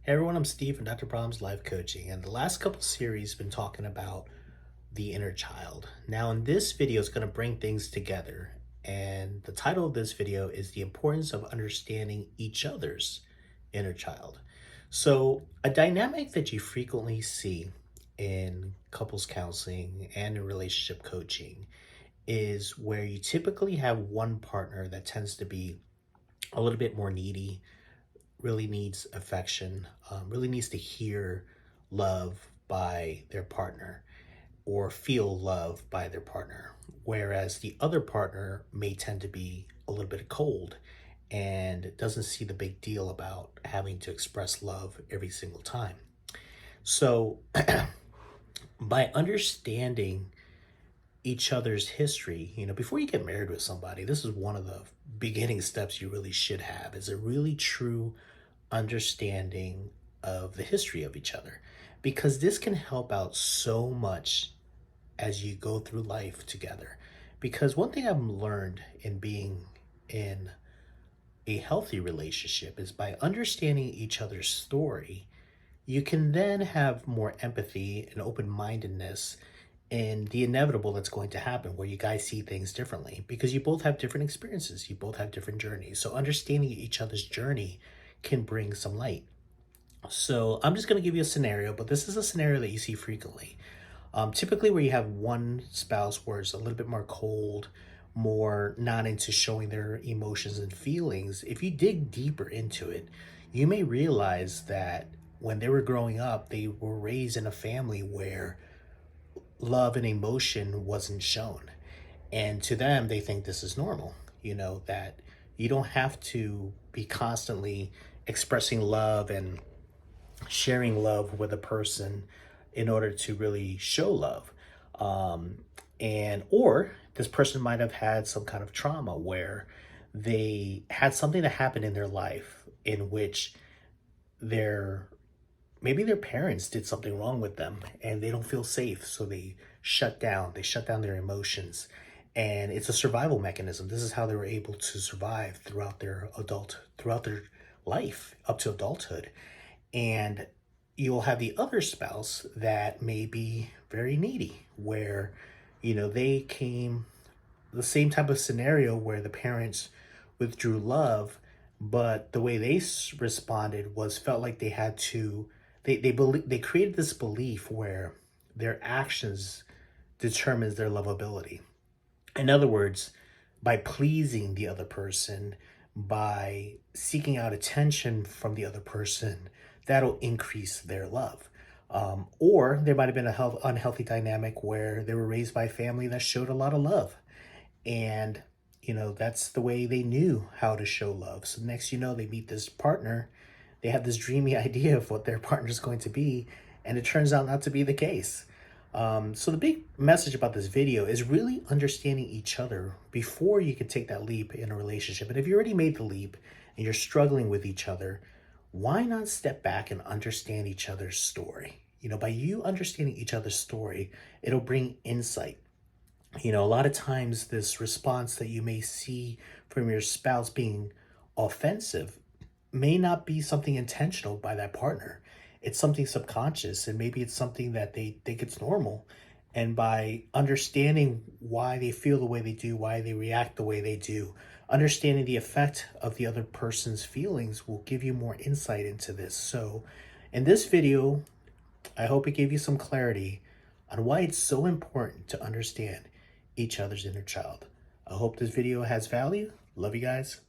Hey everyone, I'm Steve from Dr. Brom's Life Coaching, and the last couple series been talking about the inner child. Now in this video is going to bring things together, and the title of this video is The Importance of Understanding Each Other's Inner Child. So a dynamic that you frequently see in couples counseling and in relationship coaching is where you typically have one partner that tends to be a little bit more needy, really needs affection, really needs to hear love by their partner or feel love by their partner. Whereas the other partner may tend to be a little bit cold and doesn't see the big deal about having to express love every single time. So, by understanding each other's history, before you get married with somebody, this is one of the beginning steps you really should have is a really true understanding of the history of each other, because this can help out so much as you go through life together. Because one thing I've learned in being in a healthy relationship is by understanding each other's story, you can then have more empathy and open-mindedness in the inevitable that's going to happen where you guys see things differently because you both have different experiences, you both have different journeys. So understanding each other's journey can bring some light. So I'm just going to give you a scenario, but this is a scenario that you see frequently. Typically where you have one spouse where it's a little bit more cold, more not into showing their emotions and feelings, if you dig deeper into it, you may realize that when they were growing up, they were raised in a family where love and emotion wasn't shown. And to them, they think this is normal, that you don't have to be constantly expressing love and sharing love with a person in order to really show love. Or this person might have had some kind of trauma where they had something that happened in their life in which their maybe their parents did something wrong with them and they don't feel safe, so they shut down their emotions, and it's a survival mechanism. This is how they were able to survive throughout their life up to adulthood. And you'll have the other spouse that may be very needy, where they came the same type of scenario where the parents withdrew love, but the way they responded was felt like they had to. They created this belief where their actions determines their lovability. In other words, by pleasing the other person, by seeking out attention from the other person, that'll increase their love. Or there might have been a unhealthy dynamic where they were raised by a family that showed a lot of love. And, that's the way they knew how to show love. So next, they meet this partner, they have this dreamy idea of what their partner is going to be, and it turns out not to be the case. So the big message about this video is really understanding each other before you can take that leap in a relationship. And if you already made the leap and you're struggling with each other, why not step back and understand each other's story? By you understanding each other's story, it'll bring insight. A lot of times this response that you may see from your spouse being offensive may not be something intentional by that partner. It's something subconscious, and maybe it's something that they think it's normal. And by understanding why they feel the way they do, why they react the way they do, understanding the effect of the other person's feelings will give you more insight into this. So in this video, I hope it gave you some clarity on why it's so important to understand each other's inner child. I hope this video has value. Love you guys.